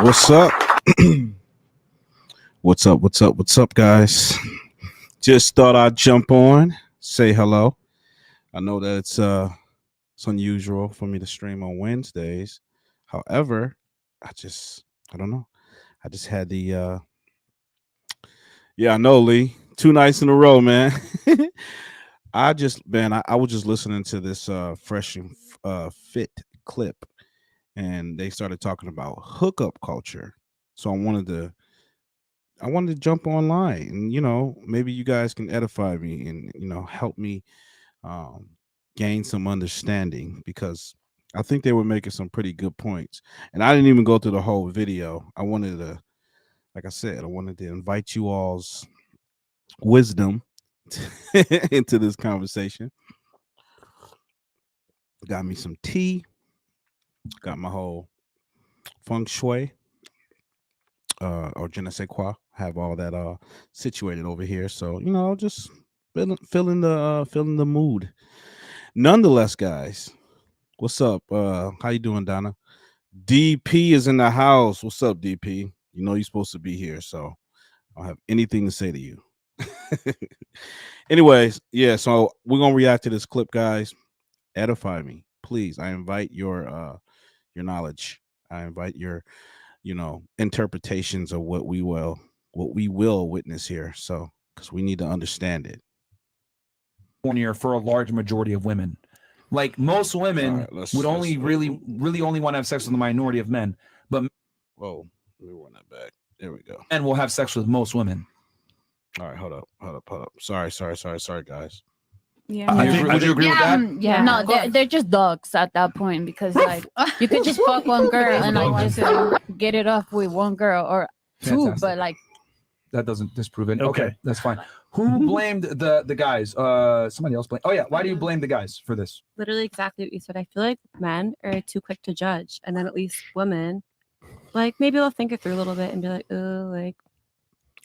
What's up? What's up? What's up? What's up, guys? Just thought I'd jump on, say hello. I know that it's unusual for me to stream on Wednesdays. However, I don't know. I just had the yeah, I know, Lee. 2 nights in a row, man. I was just listening to this fresh and fit clip, and they started talking about hookup culture. So I wanted to jump online and maybe you guys can edify me and help me um, gain some understanding because I think they were making some pretty good points. And I didn't even go through the whole video. I wanted to, like I said, I wanted to invite you all's wisdom into this conversation. Got me some tea. Got my whole feng shui or je ne sais quoi. Have all that situated over here. So just feeling the mood. Nonetheless, guys, what's up? How you doing, Donna? DP is in the house. What's up, DP? You know you're supposed to be here, so I don't have anything to say to you. Anyways, yeah, so we're gonna react to this clip, guys. Edify me, please. I invite your knowledge. I invite your interpretations of what we will witness here. So because we need to understand it. For a large majority of women. Like most women would only really only want to have sex with the minority of men, but Whoa, let me run that back. There we go. men will have sex with most women. All right, hold up. Sorry, guys. Yeah. Would you agree with that? Yeah. No, they're just dogs at that point because like you could just fuck one girl and like just get it off with one girl or two, Fantastic. but like That doesn't disprove it. Okay, that's fine. Who blamed the guys? Somebody else blamed. Oh yeah, why do you blame the guys for this? Literally exactly what you said. I feel like men are too quick to judge, and then at least women, like maybe they'll think it through a little bit and be like, oh, like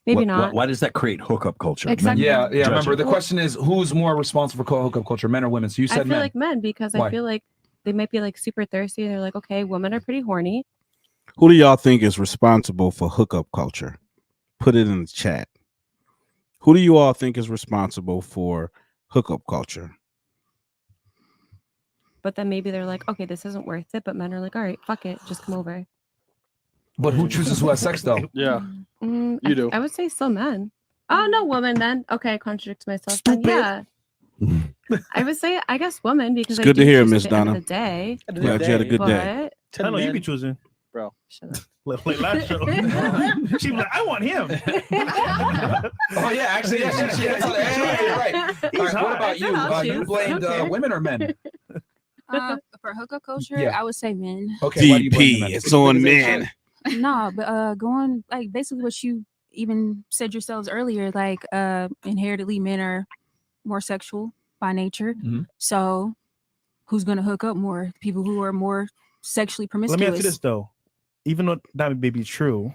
maybe not. Why does that create hookup culture? Exactly. Yeah. Judging. Remember, the question is who's more responsible for hookup culture, men or women? So you I said feel men. like men because Why? I feel like they might be like super thirsty. And they're like, okay, women are pretty horny. Who do y'all think is responsible for hookup culture? Put it in the chat. Who do you all think is responsible for hookup culture? But then maybe they're like, okay, this isn't worth it. But men are like, all right, fuck it, just come over. But who chooses who has sex though? Yeah, you do. I would say still men. Oh no, woman then. Okay, I contradict myself. Stupid. Then, yeah. I would say I guess woman because It's I good to do hear, choose Miss at the end of Donna. the day. Glad you had a good day. But I know you be choosing. shut up. Like last show, she was like, "I want him." Oh yeah, actually, yeah, she that's right. All right, what about you? You blamed women or men? for hookup culture, Yeah. I would say men. Okay, why do you blame the DP, men? it's on men. No, but going like basically what you even said yourselves earlier, like inherently men are more sexual by nature. Mhm. So who's gonna hook up more? People who are more sexually Let promiscuous. me ask you this though: even though that may be true,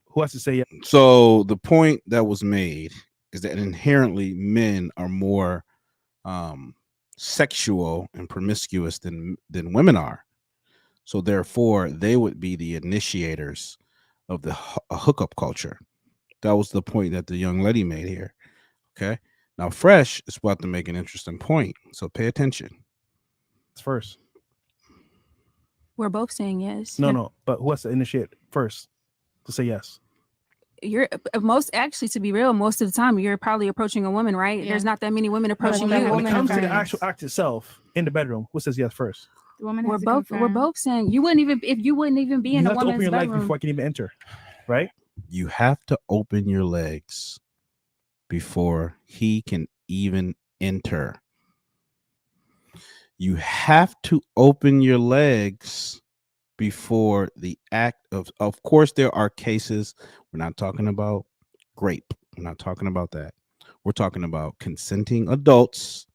who has to say yes? So the point that was made is that inherently men are more sexual and promiscuous than women are. So therefore, they would be the initiators of the hookup culture. That was the point that the young lady made here. Okay. Now, Fresh is about to make an interesting point. So pay attention. First, We're both saying yes. no, but who has to initiate first to say yes? You're most actually, to be real, most of the time you're probably approaching a woman, right? Yeah. There's not that many women approaching that you. When it woman comes to the confirms. actual act itself in the bedroom, who says yes first? The woman We're has to both confirm. saying you wouldn't even if you wouldn't even be You in a have to open woman's your legs bedroom. before I can even enter, right? You have to open your legs before he can even enter. You have to open your legs before the act of course there are cases. We're not talking about rape. We're not talking about that. We're talking about consenting adults.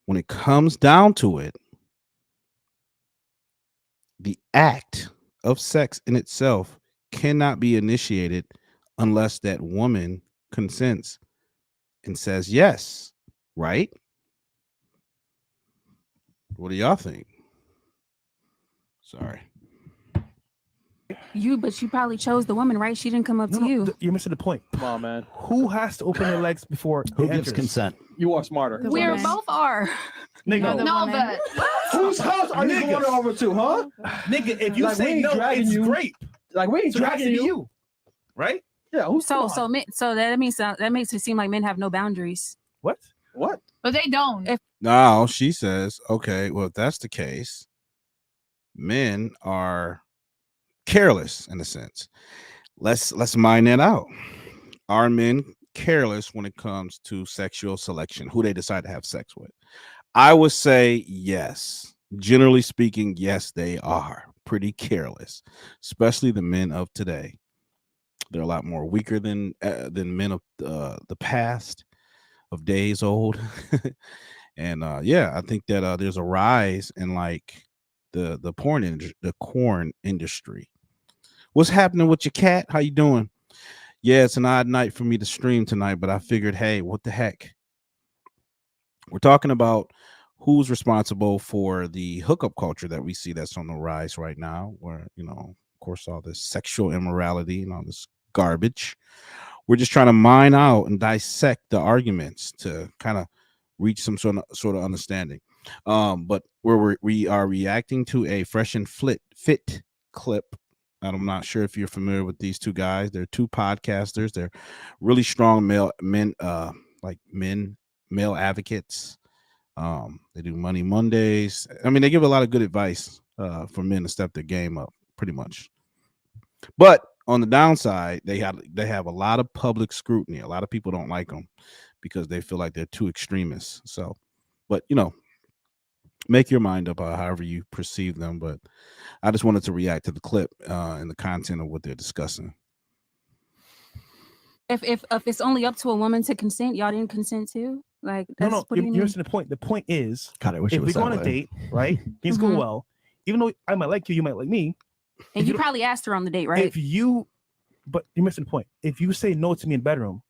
When it comes down to it, the act of sex in itself cannot be initiated unless that woman consents and says yes, right? What do y'all think? Sorry. But you probably chose the woman, right? She didn't come up to you. You're missing the point. Come on, man. Who has to open their legs before Who they gives enters? consent? You are smarter. The We woman. both are. Nigga, The No, woman. but Whose house are you Niggas. going over to, huh? nigga, if you Like, we say ain't no, dragging it's you. great. Like we ain't So it has to dragging be you. you, right? Yeah. Who's So that means that makes it seem like men have no boundaries. What? what? but they don't. Now she says, okay, well, if that's the case, men are careless in a sense. Let's mine that out. Are men careless when it comes to sexual selection, who they decide to have sex with? I would say yes. Generally speaking, yes, they are pretty careless, especially the men of today. They're a lot more weaker than men of the past, of days old. And yeah, I think that there's a rise in like the corn industry. What's happening with your cat? How you doing? Yeah, it's an odd night for me to stream tonight, but I figured, hey, what the heck? We're talking about who's responsible for the hookup culture that we see that's on the rise right now, where, you know, of course, all this sexual immorality and all this garbage. We're just trying to mine out and dissect the arguments to kind of reach some sort of understanding. But we are reacting to a Fresh and Fit clip. I'm not sure if you're familiar with these two guys. They're two podcasters. They're really strong male advocates. They do Money Mondays. I mean, they give a lot of good advice for men to step their game up, pretty much. But on the downside, they have a lot of public scrutiny. A lot of people don't like them because they feel like they're too extremists. So, but you know, make your mind up however you perceive them. But I just wanted to react to the clip and the content of what they're discussing. If it's only up to a woman to consent, y'all didn't consent to? Like, that's No, what do you you're mean? missing the point. The point is, God, I wish if it we was go that on a way. date, right? Things go Mhm. well. Even though I might like you, you might like me. And if you you probably asked her on the date, right? But you're missing the point. If you say no to me in bedroom,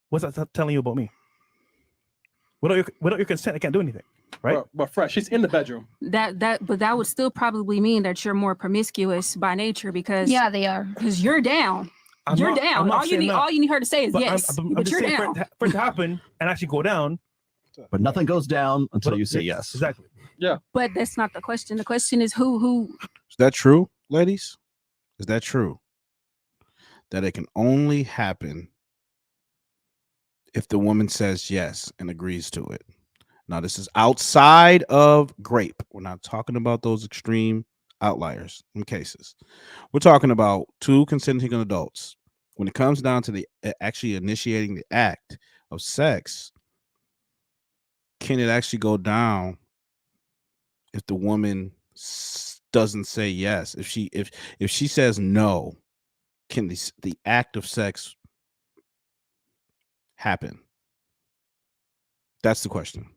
what's that telling you about me? Without your consent, I can't do anything, right? But Fresh, she's in the bedroom. But that would still probably mean that you're more promiscuous by nature because Yeah, they are. because you're down. I'm You're not- I'm down. not all you saying need that. all you need her to say is But yes. I'm but just you're saying down. for it to happen and actually go down. But nothing goes down until but- you say yes. Exactly. But that's not the question. The question is who Is that true, ladies? Is that true? That it can only happen if the woman says yes and agrees to it. Now, this is outside of grape. We're not talking about those extreme outliers in cases. We're talking about two consenting adults. When it comes down to the actually initiating the act of sex, can it actually go down if the woman doesn't say yes? If she says no, can the act of sex happen? That's the question.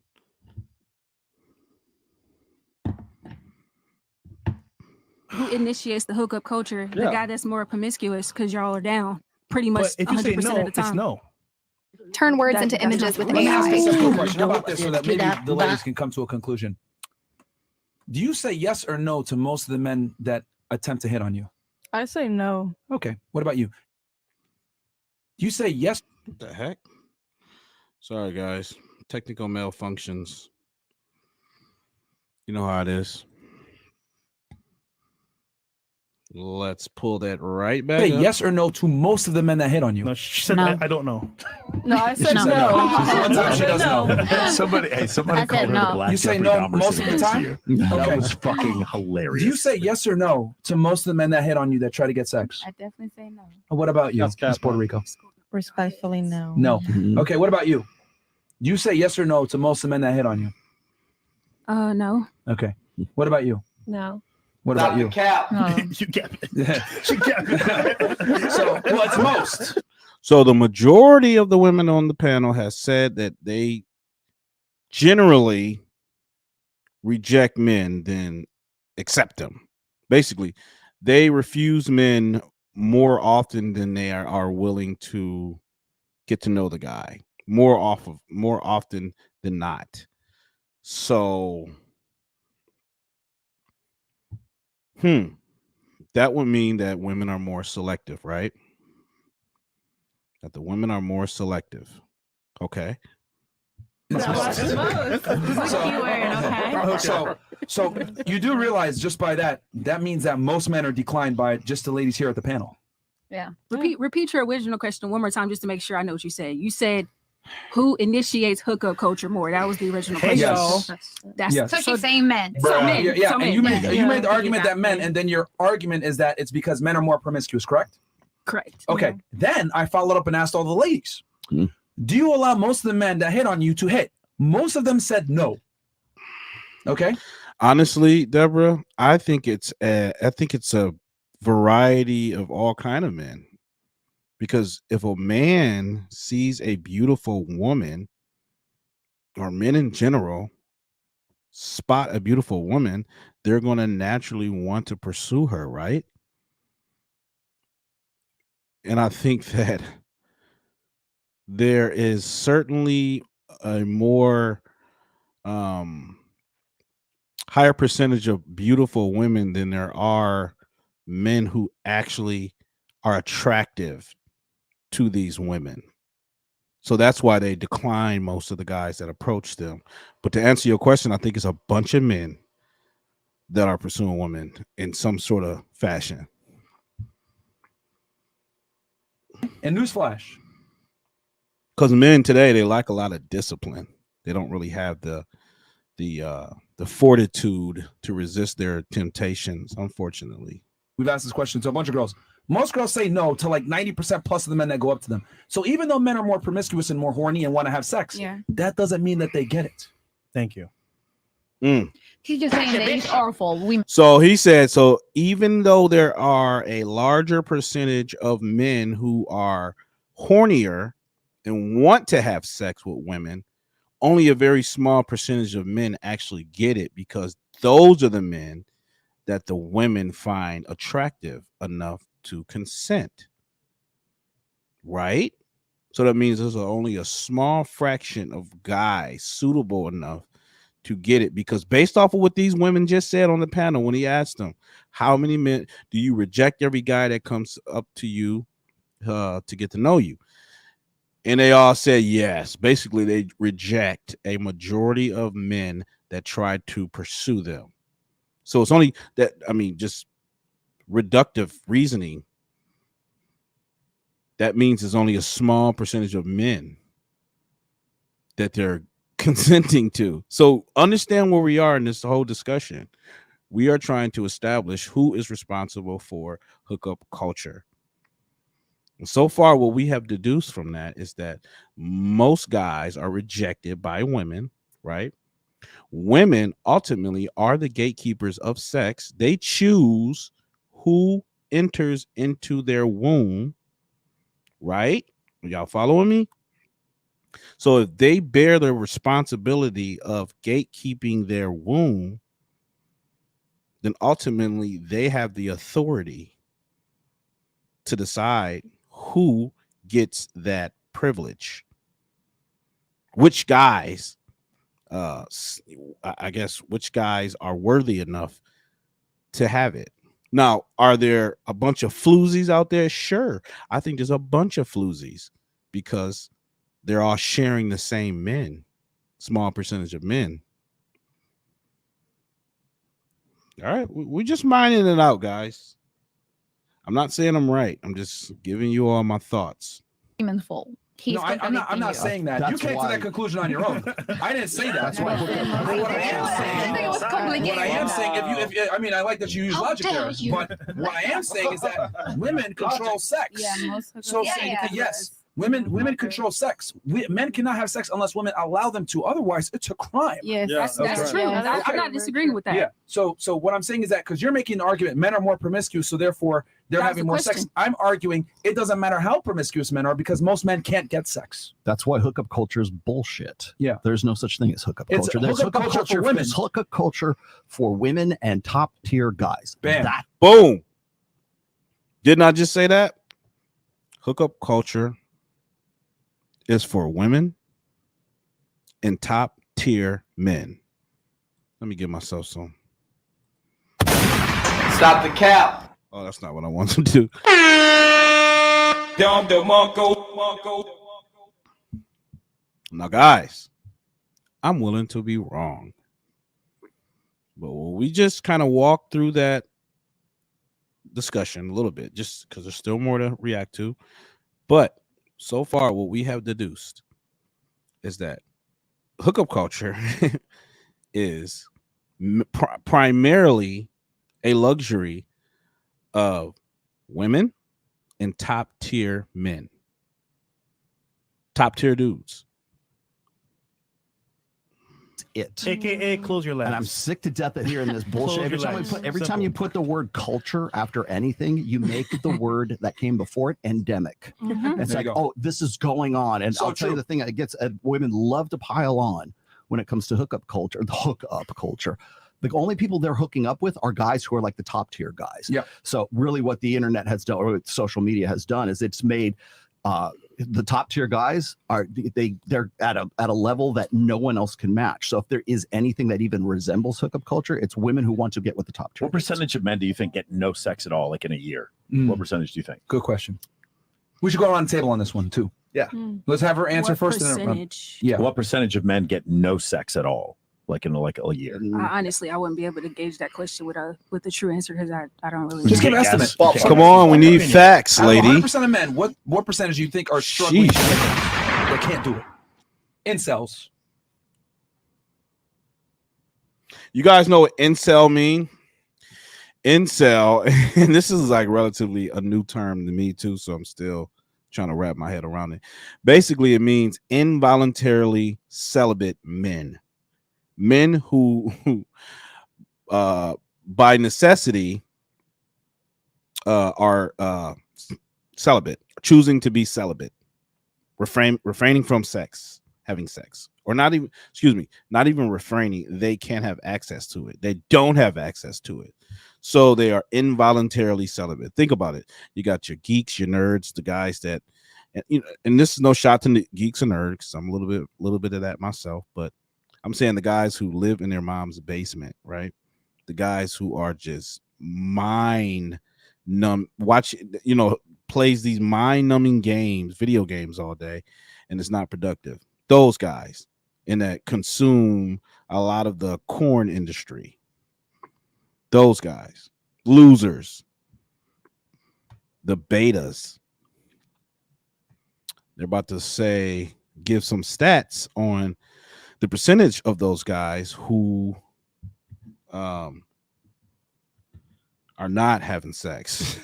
who initiates the hookup culture? The Yeah. guy that's more promiscuous because y'all are down pretty much But if you say 100% no, of the it's time. no. Turn words That- into that's images not- with Let me ask a AI. simple question. How about this so that maybe the ladies can come to a conclusion? Do you say yes or no to most of the men that attempt to hit on you? I say no. Okay. What about you? Do you say yes? What the heck? Sorry, guys. Technical malfunctions. You know how it is. Let's pull that right back Say up. yes or no to most of the men that hit on you? No, she said No. I don't know. No, I said No. no. One time she does No. know. somebody I called said her no. the Black You say Jeffrey no Dahmer most of the this time? year. That Okay. was fucking hilarious. Do you say yes or no to most of the men that hit on you that try to get sex? I definitely say no. What about you, That's cap, Miss Puerto man. Rico? Respectfully, no. No. Mhm. Okay. What about you? Do you say yes or no to most of the men that hit on you? No. Okay. What about you? No. What about you? No. You get it. Yeah. You get it. So, well, it's most. So the majority of the women on the panel has said that they generally reject men than accept them. Basically, they refuse men more often than they are willing to get to know the guy. More often than not. So that would mean that women are more selective, right? That the women are more selective. Okay. So you do realize just by that means that most men are declined by just the ladies here at the panel. Yeah. Repeat your original question one more time just to make sure I know what you said. You said who initiates hookup culture more? That was the original question. Yes. That's Yes. So she's saying men. So men. Yeah, so and men. you made the argument that men, Exactly. and then your argument is that it's because men are more promiscuous, correct? Correct. Okay. Then I followed up and asked all the ladies, Mm. do you allow most of the men that hit on you to hit? Most of them said no. Okay. Honestly, Deborah, I think it's a variety of all kind of men. Because if a man sees a beautiful woman, or men in general spot a beautiful woman, they're going to naturally want to pursue her, right? And I think that there is certainly a more higher percentage of beautiful women than there are men who actually are attractive to these women. So that's why they decline most of the guys that approach them. But to answer your question, I think it's a bunch of men that are pursuing women in some sort of fashion. And newsflash. Because men today, they like a lot of discipline. They don't really have the fortitude to resist their temptations, unfortunately. We've asked this question to a bunch of girls. Most girls say no to like 90% plus of the men that go up to them. So even though men are more promiscuous and more horny and want to have sex, that doesn't mean that they get it. Thank you. He's just saying that he's awful. So he said, so even though there are a larger percentage of men who are hornier and want to have sex with women, only a very small percentage of men actually get it, because those are the men that the women find attractive enough to consent. Right? So that means there's only a small fraction of guys suitable enough to get it, because based off of what these women just said on the panel, when he asked them, how many men do you reject every guy that comes up to you to get to know you? And they all said yes. Basically, they reject a majority of men that try to pursue them. So it's only that, I mean, just reductive reasoning. That means it's only a small percentage of men that they're consenting to. So understand where we are in this whole discussion. We are trying to establish who is responsible for hookup culture. And so far, what we have deduced from that is that most guys are rejected by women, right? Women ultimately are the gatekeepers of sex. They choose who enters into their womb, right? Y'all following me? So if they bear the responsibility of gatekeeping their womb, then ultimately they have the authority to decide who gets that privilege. Which guys, I guess, which guys are worthy enough to have it. Now, are there a bunch of floozies out there? Sure. I think there's a bunch of floozies because they're all sharing the same men, small percentage of men. All right, we're just minding it out, guys. I'm not saying I'm right. I'm just giving you all my thoughts. Full. No, I'm not saying that. You came to that conclusion on your own. I didn't say that. That's why. What I am saying, I mean, I like that you use logic there, but what I am saying is that women control sex. So yes, women control sex. Men cannot have sex unless women allow them to. Otherwise, it's a crime. Yes, that's true. I'm not disagreeing with that. Yeah. So what I'm saying is that because you're making an argument, men are more promiscuous, so therefore they're having more sex. I'm arguing it doesn't matter how promiscuous men are because most men can't get sex. That's why hookup culture is bullshit. Yeah. There's no such thing as hookup It's culture. There's hookup culture for women. There's hookup culture for women and top tier guys. Bam. Boom. Didn't I just say that? Hookup culture is for women and top tier men. Let me give myself some. Stop the cap. Oh, that's not what I want to do. Now, guys, I'm willing to be wrong. But we just kind of walk through that discussion a little bit, just because there's still more to react to. But so far, what we have deduced is that hookup culture is primarily a luxury of women and top tier men, top tier dudes. It. AKA close your And I'm labs. sick to death of hearing this bullshit. Every time, every time Simple. you put the word culture after anything, you make the word that came before it endemic. Mhm. It's There like, you go. oh, this is going on. And So I'll tell you true. the thing that gets women love to pile on when it comes to hookup culture, the hookup culture. The only people they're hooking up with are guys who are like the top tier guys. Yeah. So really what the internet has done, or what social media has done, is it's made the top tier guys they're at a level that no one else can match. So if there is anything that even resembles hookup culture, it's women who want to get with the top tier. What percentage of men do you think get no sex at all, like in a year? What percentage do you think? Good question. We should go around the table on this one too. Yeah. Let's have her answer What first. And then, percentage? yeah. What percentage of men get no sex at all, like in like a year? Honestly, I wouldn't be able to gauge that question with the true answer because I don't really. Just know. give an estimate. Well, Come on, we need facts, Out of lady. 100% of men, what percentage do you think are struggling? Sheesh. They can't do it. Incels. You guys know what incel mean? Incel, and this is like relatively a new term to me too, so I'm still trying to wrap my head around it. Basically, it means involuntarily celibate men. Men who by necessity are celibate, choosing to be celibate, refraining from sex, having sex, or not even, not even refraining. They can't have access to it. They don't have access to it. So they are involuntarily celibate. Think about it. You got your geeks, your nerds, the guys that, and this is no shot to geeks and nerds, 'cause I'm a little bit of that myself, but I'm saying the guys who live in their mom's basement, right? The guys who are just mind numb, plays these mind numbing games, video games all day, and it's not productive. Those guys, and that consume a lot of the corn industry. Those guys, losers, the betas. They're about to give some stats on the percentage of those guys who are not having sex.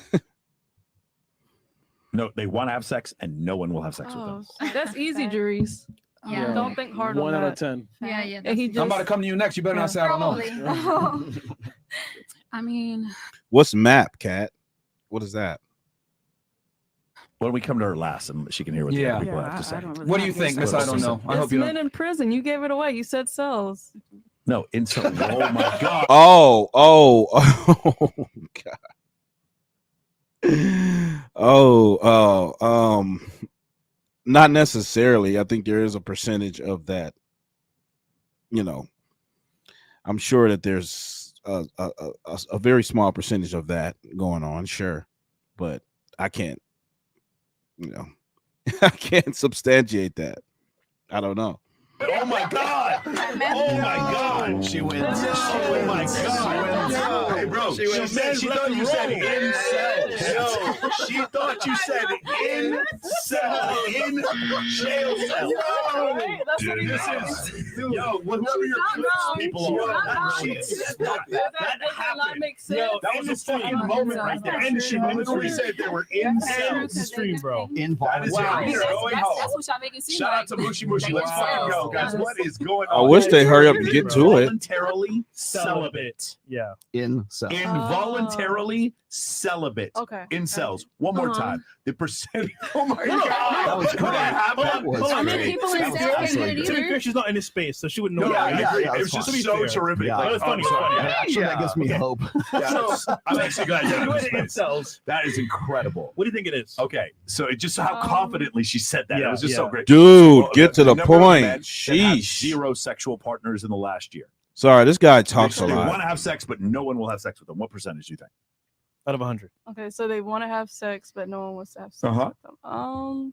No, they want to have sex, and no one will have sex with them. That's easy, Jerice. Yeah. Don't think hard on 1 that. out of 10. Yeah, yeah. And he that's- I'm about to come to you next. You better not say I don't know. Probably. I mean, What's MAP, Cat? What is that? When we come to her last, and she can hear what the Yeah. other people have to say. don't really What do have you think, Miss? insight. I don't know. I It's hope you men don't. in prison. You gave it away. You said cells. No, incel. Oh my god. Oh, God. Not necessarily. I think there is a percentage of that. I'm sure that there's a very small percentage of that going on, sure, but I can't, I can't substantiate that. I don't know. Oh my god. Oh my god. She wins. Oh my god. Hey, bro. She thought you said incel. Yo, she thought you said incel. In jail cell. That's what he just said. Yo, whatever your clips people are. She said that. That happened. Yo, that was a fucking moment right there. And she literally said they were incels. This is stream, bro. Involuntarily. Wow. That's, You're going home. that's what y'all make it seem Shout like. out to Mushy Mushy. Let's fucking go, guys. What is going I on? wish they hurry up and get to it. Voluntarily celibate. Yeah. Involuntarily celibate. Okay. Incels. One more Uh-huh. time. The percent. Oh my god. That was great. That was How many great. people That in was cell can absolutely get it To be either? fair, she's not in this space, so she wouldn't know. No, that. I agree. yeah, It was that's just fine. so terrific. Yeah. Like, It was funny. Actually, that gives me hope. Yeah, I'm actually glad you're You in went this to space. incels. That is incredible. What do you think it is? Okay, so it just how confidently she said that. It Yeah, was just so yeah. great. Dude, So, get to the number of point. men that have Sheesh. 0 sexual partners in the last year. Sorry, this guy talks a They want lot. to have sex, but no one will have sex with them. What percentage do you think? out of 100. Okay, so they want to have sex, but no one wants to have sex Uh-huh. with them. I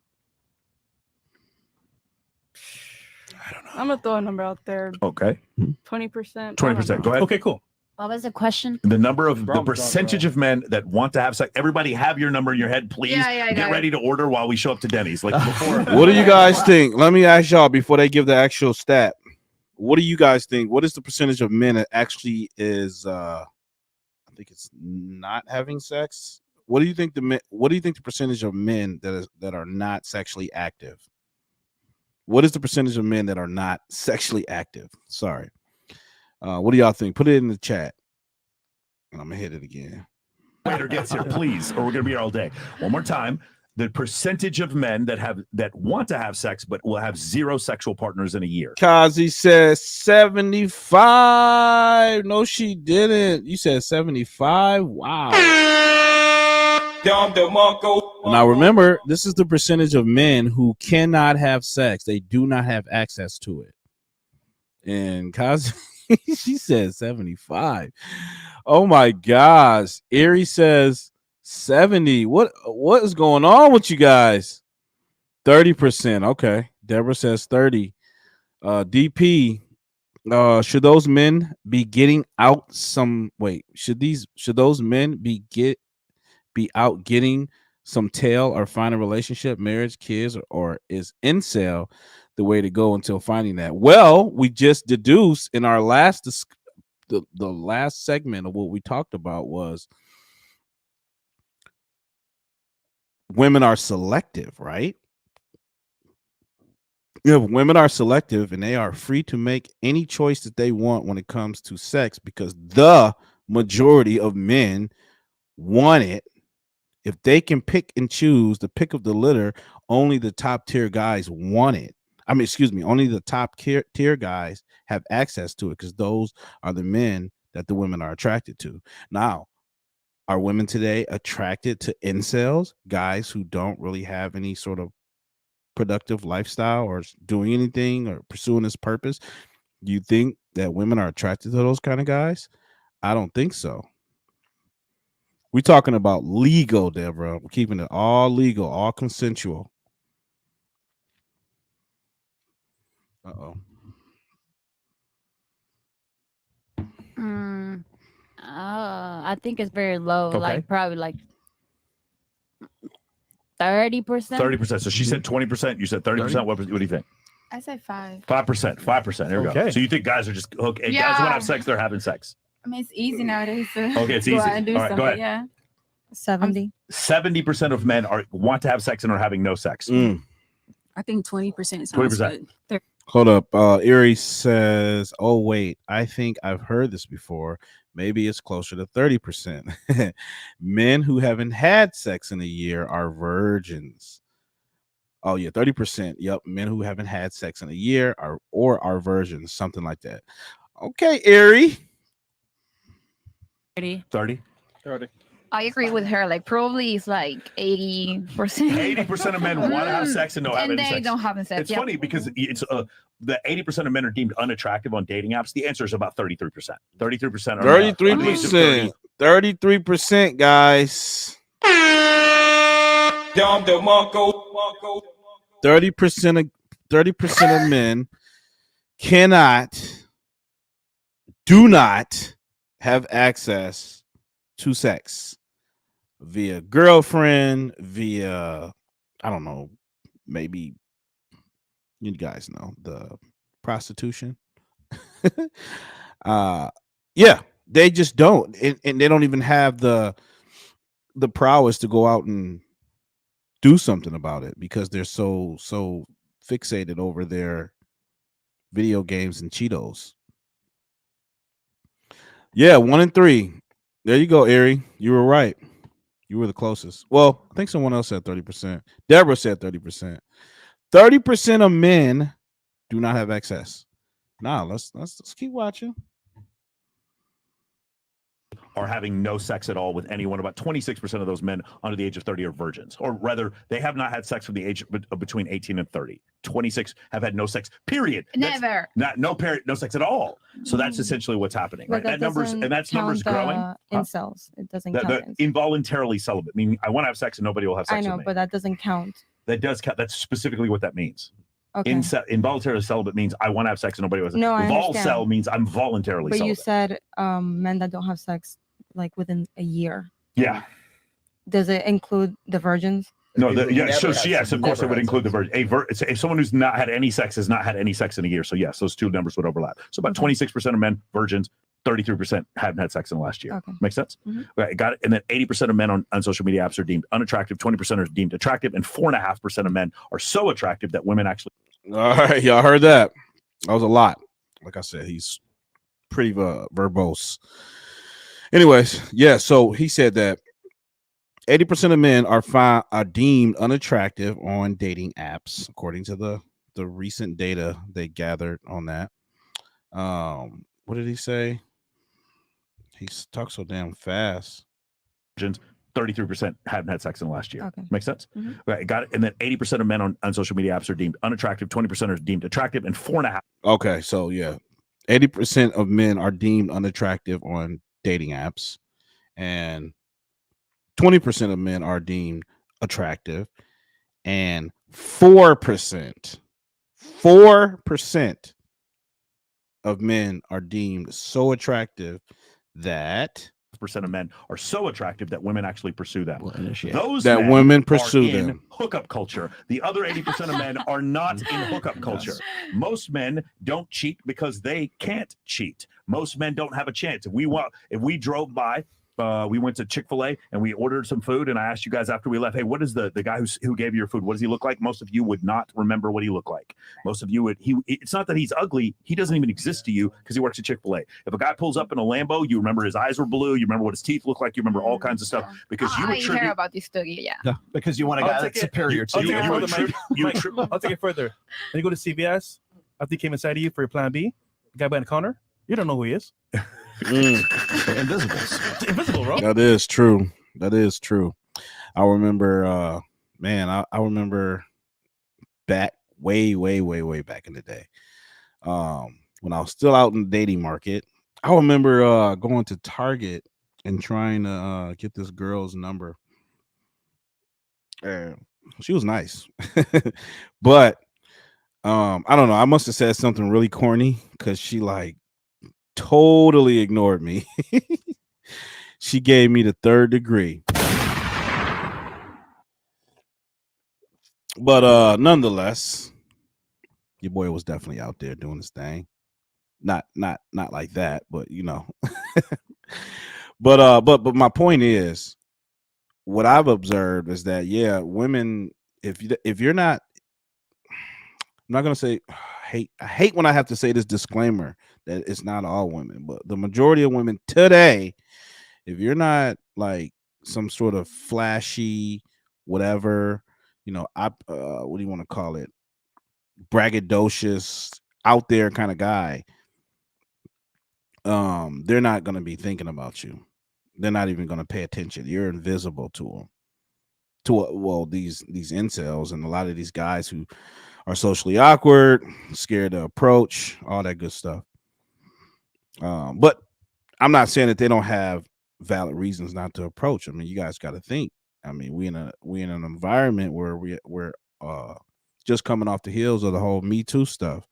don't know. I'm gonna throw a number out there. Okay. 20%. 20%. Go ahead. Okay, cool. What was the question? The number of the Wrong, percentage wrong. of men that want to have sex. Everybody have your number in your head, please. Yeah, I Get got it. ready to order while we show up to Denny's. Like before. What do you guys think? Let me ask y'all before they give the actual stat. What do you guys think? What is the percentage of men that actually is I think it's not having sex? What do you think the percentage of men that are not sexually active? What is the percentage of men that are not sexually active? Sorry. What do y'all think? Put it in the chat. And I'm gonna hit it again. Waiter gets here, please, or we're gonna be here all day. One more time. The percentage of men that want to have sex but will have 0 sexual partners in a year. Kazi says 75. No, she didn't. You said 75. Wow. Now remember, this is the percentage of men who cannot have sex. They do not have access to it. And Kazi, she said 75. Oh my gosh. Erie says 70. What is going on with you guys? 30%. Okay. Deborah says 30. DP. Should those men be getting out some should those men be out getting some tail or find a relationship, marriage, kids, or is incel the way to go until finding that? Well, we just deduced in our last the last segment of what we talked about was women are selective, right? If women are selective and they are free to make any choice that they want when it comes to sex, because the majority of men want it. If they can pick and choose the pick of the litter, only the top tier guys want it. I mean, excuse me, only the top tier guys have access to it because those are the men that the women are attracted to. Now, are women today attracted to incels, guys who don't really have any sort of productive lifestyle or doing anything or pursuing this purpose? Do you think that women are attracted to those kind of guys? I don't think so. We're talking about legal, Deborah. We're keeping it all legal, all consensual. Uh-oh. I think it's very low. Okay. Like probably like 30%. 30%. So she said 20%. You said 30%. What do you think? I say 5. 5%. 5%. There we go. Okay. So you think guys are just okay? Guys Yeah. want to have sex, they're having sex. I mean, it's easy nowadays. To Okay, it's go easy. out and do All right, go something. ahead. Yeah. 70. 70% of men want to have sex and are having no sex. I think 20% sounds 20%. good. Hold up. Erie says, oh, wait, I think I've heard this before. Maybe it's closer to 30%. Men who haven't had sex in a year are virgins. Oh, yeah, 30%. Yep. Men who haven't had sex in a year are virgins, something like that. Okay, Erie. 30. I agree with her. Like probably it's like 80%. 80% of men want to have sex and don't have and any they sex. don't have sex. It's funny because it's the 80% of men are deemed unattractive on dating apps. The answer is about 33%. 33% are 33%. 33%, guys. 30% of men do not have access to sex via girlfriend, via, I don't know, maybe you guys know, the prostitution. Yeah, they just don't, and they don't even have the prowess to go out and do something about it because they're so fixated over their video games and Cheetos. Yeah, 1 in 3. There you go, Erie. You were right. You were the closest. Well, I think someone else said 30%. Deborah said 30%. 30% of men do not have access. Now let's keep watching. are having no sex at all with anyone. About 26% of those men under the age of 30 are virgins, or rather, they have not had sex from the age of between 18 and 30. 26 have had no sex. Period. Never. No sex at all. So that's essentially what's happening. But Right? that That's numbers growing. Incels. It doesn't count. The involuntarily celibate, meaning I want to have sex and nobody will have sex. I know, with me. but that doesn't count. That does count. That's specifically what that means. Okay. Involuntarily celibate means I want to have sex and nobody will. No, I understand. Volcel means I'm voluntarily But celibate. you said men that don't have sex like within a year. Yeah. Does it include the virgins? No, People yeah, never so had yes, sex, of course, never it would had include the sex. virgin. If someone who's not had any sex has not had any sex in a year. So yes, those two numbers would overlap. So about 26% of men virgins, 33% haven't had sex in the last year. Okay. Make sense? Mhm. Okay, got it. And then 80% of men on social media apps are deemed unattractive, 20% are deemed attractive, and 4.5% of men are so attractive that women actually. All right, y'all heard that. That was a lot. Like I said, he's pretty verbose. Anyways, yeah. So he said that 80% of men are deemed unattractive on dating apps, according to the recent data they gathered on that. What did he say? He talks so damn fast. 33% haven't had sex in the last year. Okay. Make sense? Mhm. Okay, got it. And then 80% of men on social media apps are deemed unattractive, 20% are deemed attractive, and 4.5. Okay, so yeah, 80% of men are deemed unattractive on dating apps, and 20% of men are deemed attractive, and 4% of men are deemed so attractive that Percent of men are so attractive that women actually pursue them. Will initiate. Those That men women are pursue in them. hookup culture. The other 80% of men are not in hookup culture. Most men don't cheat because they can't cheat. Most men don't have a chance. If we drove by, we went to Chick-fil-A and we ordered some food, and I asked you guys after we left, hey, what is the guy who gave you your food? What does he look like? Most of you would not remember what he looked like. Most of you would. It's not that he's ugly. He doesn't even exist to you because he works at Chick-fil-A. If a guy pulls up in a Lambo, you remember his eyes were blue. You remember what his teeth look like. You remember all kinds of stuff because you I hear attribute. about this story, yeah. Yeah, because you want a I'll guy take that's it. superior to I'll take it you. further, Mike. I'll take it further. When you go to CVS, after he came inside of you for your plan B, the guy behind the counter, you don't know who he is. Invisibles. It's invisible, bro. That is true. That is true. I remember, I remember back way back in the day, when I was still out in the dating market. I remember going to Target and trying to get this girl's number. She was nice, but I don't know. I must have said something really corny because she like totally ignored me. She gave me the 3rd degree. But nonetheless, your boy was definitely out there doing his thing. Not like that, but you know. But my point is, what I've observed is that women, if you're not, I'm not gonna say I hate when I have to say this disclaimer that it's not all women, but the majority of women today, if you're not like some sort of flashy, whatever, what do you want to call it, braggadocious, out there kind of guy, they're not gonna be thinking about you. They're not even gonna pay attention. You're invisible to them. These incels and a lot of these guys who are socially awkward, scared to approach, all that good stuff. But I'm not saying that they don't have valid reasons not to approach. I mean, you guys got to think. I mean, we in an environment where we're just coming off the heels of the whole Me Too stuff,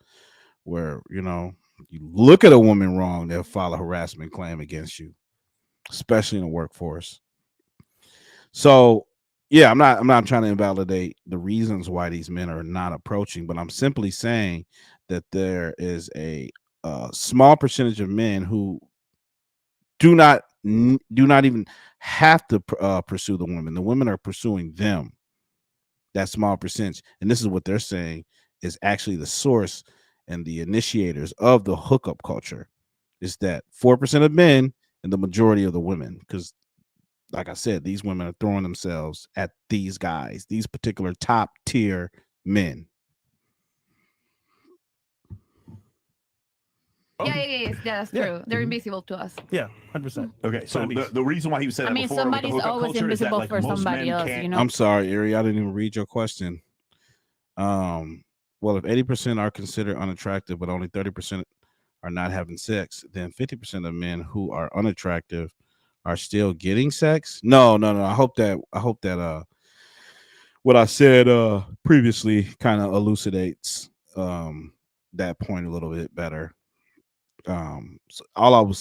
where you look at a woman wrong, they'll file a harassment claim against you, especially in the workforce. So yeah, I'm not trying to invalidate the reasons why these men are not approaching, but I'm simply saying that there is a small percentage of men who do not even have to pursue the women. The women are pursuing them. That small percentage, and this is what they're saying is actually the source and the initiators of the hookup culture, is that 4% of men and the majority of the women. Because, like I said, these women are throwing themselves at these guys, these particular top tier men. Yeah, that's true. They're invisible to us. Yeah, 100%. Okay, so the reason why he said I that mean, before with the somebody's hookup always culture is that, invisible like, for most somebody men else, can't- you know? I'm sorry, Erie, I didn't even read your question. Well, if 80% are considered unattractive, but only 30% are not having sex, then 50% of men who are unattractive are still getting sex. No. I hope that what I said previously kind of elucidates that point a little bit better. So all I was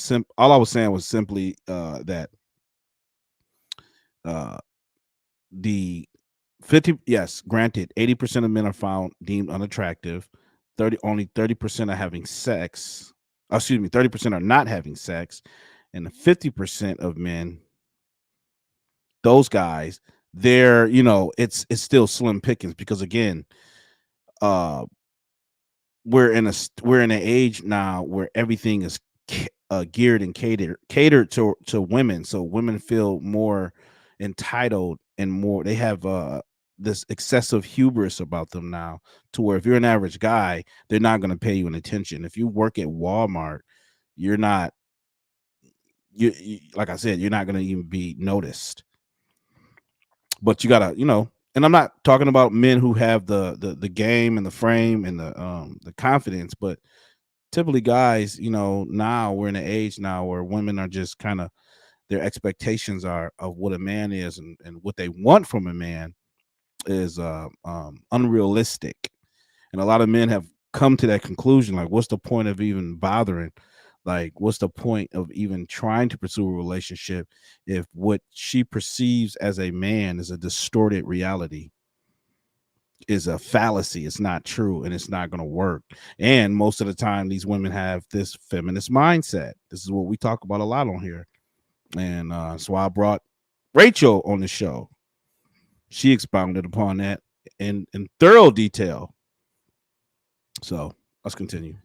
saying was simply that the 50, yes, granted, 80% of men are found deemed unattractive. Only 30% are having sex. Excuse me, 30% are not having sex, and the 50% of men, those guys, they're, it's still slim pickings, because again, we're in an age now where everything is geared and catered to women, so women feel more entitled and more, they have this excessive hubris about them now, to where if you're an average guy, they're not going to pay you any attention. If you work at Walmart, you're not, you like I said, you're not going to even be noticed. But you gotta, and I'm not talking about men who have the game and the frame and the confidence, but typically guys, now we're in an age now where women are just kind of, their expectations are of what a man is, and what they want from a man is unrealistic. And a lot of men have come to that conclusion, like, what's the point of even bothering? Like, what's the point of even trying to pursue a relationship if what she perceives as a man is a distorted reality, is a fallacy? It's not true, and it's not going to work. And most of the time, these women have this feminist mindset. This is what we talk about a lot on here. And so I brought Rachel on the show. She expounded upon that in thorough detail. So let's continue.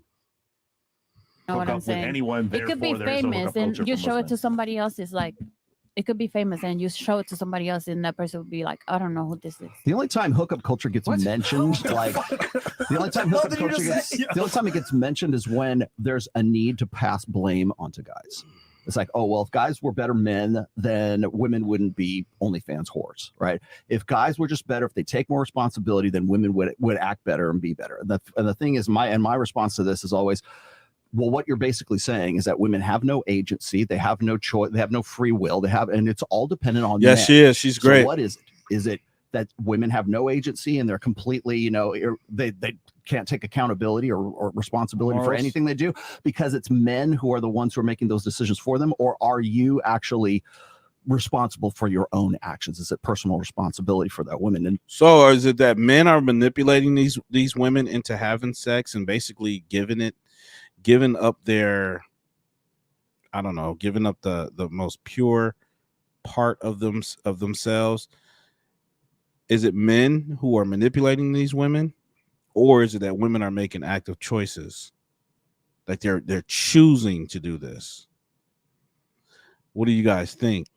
Know what I'm saying? It could be famous and you show it to somebody else. It's like, it could be famous and you show it to somebody else, and that person would be like, I don't know who this is. The only time hookup culture gets mentioned, like the only time hookup culture the only time it gets mentioned is when there's a need to pass blame onto guys. It's like, oh, well, if guys were better men, then women wouldn't be OnlyFans whores, right? If guys were just better, if they take more responsibility, then women would act better and be better. And the thing is, my response to this is always, well, what you're basically saying is that women have no agency, they have no choice, they have no free will, and it's all dependent on men. She is. She's great. So what is it? Is it that women have no agency and they're completely, they can't take accountability or responsibility for anything they do because it's men who are the ones who are making those decisions for them? Or are you actually responsible for your own actions? Is it personal responsibility for that woman? And so is it that men are manipulating these women into having sex and basically giving up their, I don't know, giving up the most pure part of themselves? Is it men who are manipulating these women, or is it that women are making active choices? Like they're choosing to do this. What do you guys think?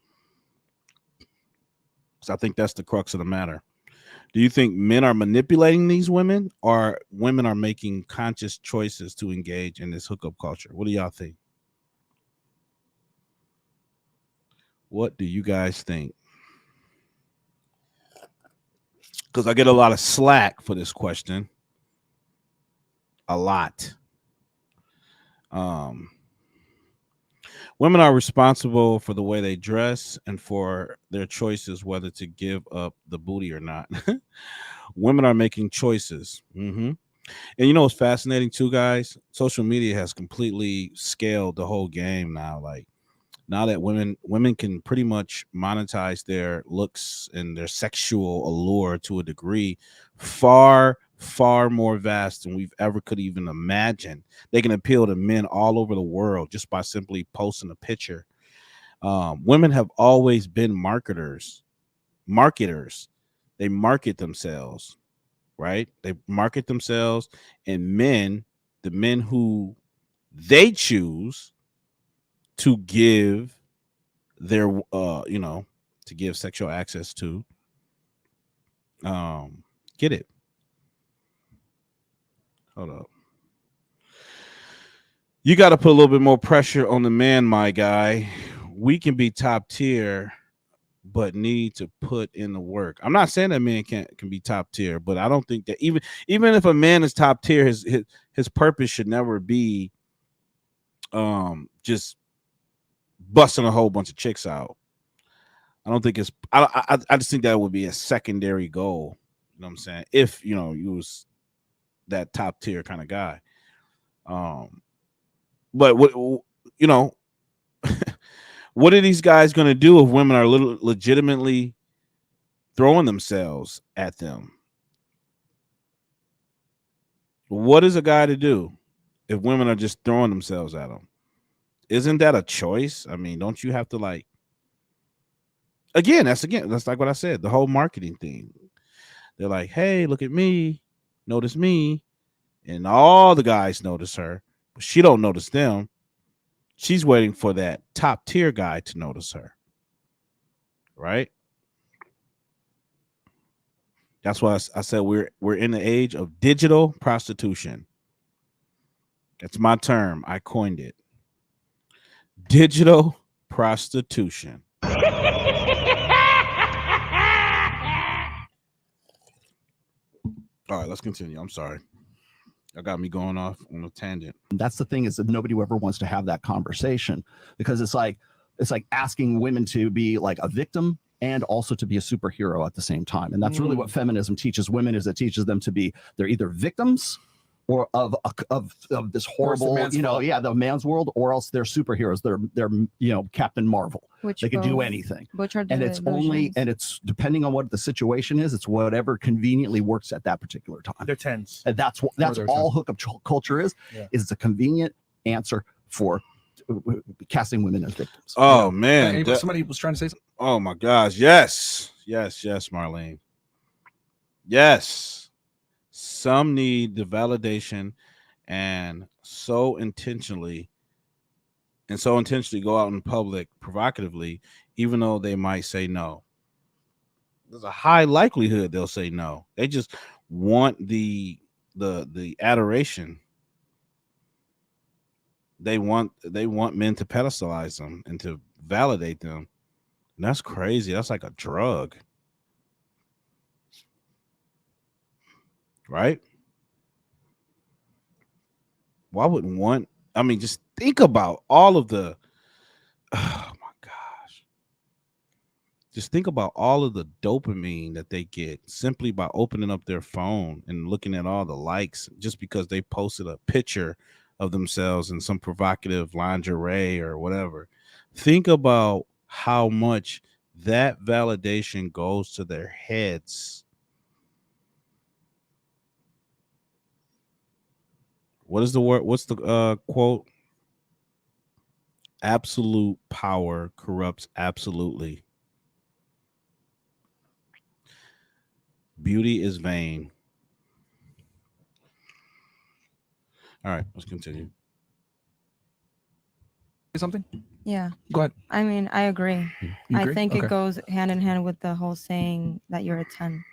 So I think that's the crux of the matter. Do you think men are manipulating these women, or women are making conscious choices to engage in this hookup culture? What do y'all think? What do you guys think? Because I get a lot of slack for this question. A lot. Women are responsible for the way they dress and for their choices, whether to give up the booty or not. Women are making choices. And what's fascinating too, guys? Social media has completely scaled the whole game now. Like, now that women can pretty much monetize their looks and their sexual allure to a degree far more vast than we've ever could even imagine. They can appeal to men all over the world just by simply posting a picture. Women have always been marketers. They market themselves, right? They market themselves, and the men who they choose to give their to give sexual access to get it. Hold up. You got to put a little bit more pressure on the man, my guy. We can be top tier, but need to put in the work. I'm not saying that men can be top tier, but I don't think that even if a man is top tier, his purpose should never be just busting a whole bunch of chicks out. I don't think it's I just think that would be a secondary goal. You know what I'm saying? If you was that top tier kind of guy. But what what are these guys going to do if women are legitimately throwing themselves at them? What is a guy to do if women are just throwing themselves at them? Isn't that a choice? I mean, don't you have to like, that's like what I said, the whole marketing thing. They're like, hey, look at me, notice me. And all the guys notice her, but she don't notice them. She's waiting for that top tier guy to notice her. Right? That's why I said we're in the age of digital prostitution. That's my term. I coined it. Digital prostitution. All right, let's continue. I'm sorry. I got me going off on a tangent. That's the thing, is that nobody ever wants to have that conversation, because it's like asking women to be like a victim and also to be a superhero at the same time. And that's really what feminism teaches women, is it teaches them to be, they're either victims or of this horrible, the man's world, or else they're superheroes. They're Captain Marvel. They can do anything. And it's depending on what the situation is, it's whatever conveniently works at that particular time. They're tens. And that's all hookup culture is it's a convenient answer for casting women as victims. Oh man. Somebody was trying to say something. Oh my gosh. Yes, Marlene. Yes. Some need the validation and so intentionally go out in public provocatively, even though they might say no. There's a high likelihood they'll say no. They just want the adoration. They want men to pedestalize them and to validate them. And that's crazy. That's like a drug. Right? Why wouldn't one? I mean, just think about all of the, oh my gosh. Just think about all of the dopamine that they get simply by opening up their phone and looking at all the likes just because they posted a picture of themselves in some provocative lingerie or whatever. Think about how much that validation goes to their heads. What is the word? What's the quote? Absolute power corrupts absolutely. Beauty is vain. All right, let's continue. Something? Yeah. Go ahead. I mean, I agree. You I agree? think Okay. it goes hand in hand with the whole saying that you're a 10.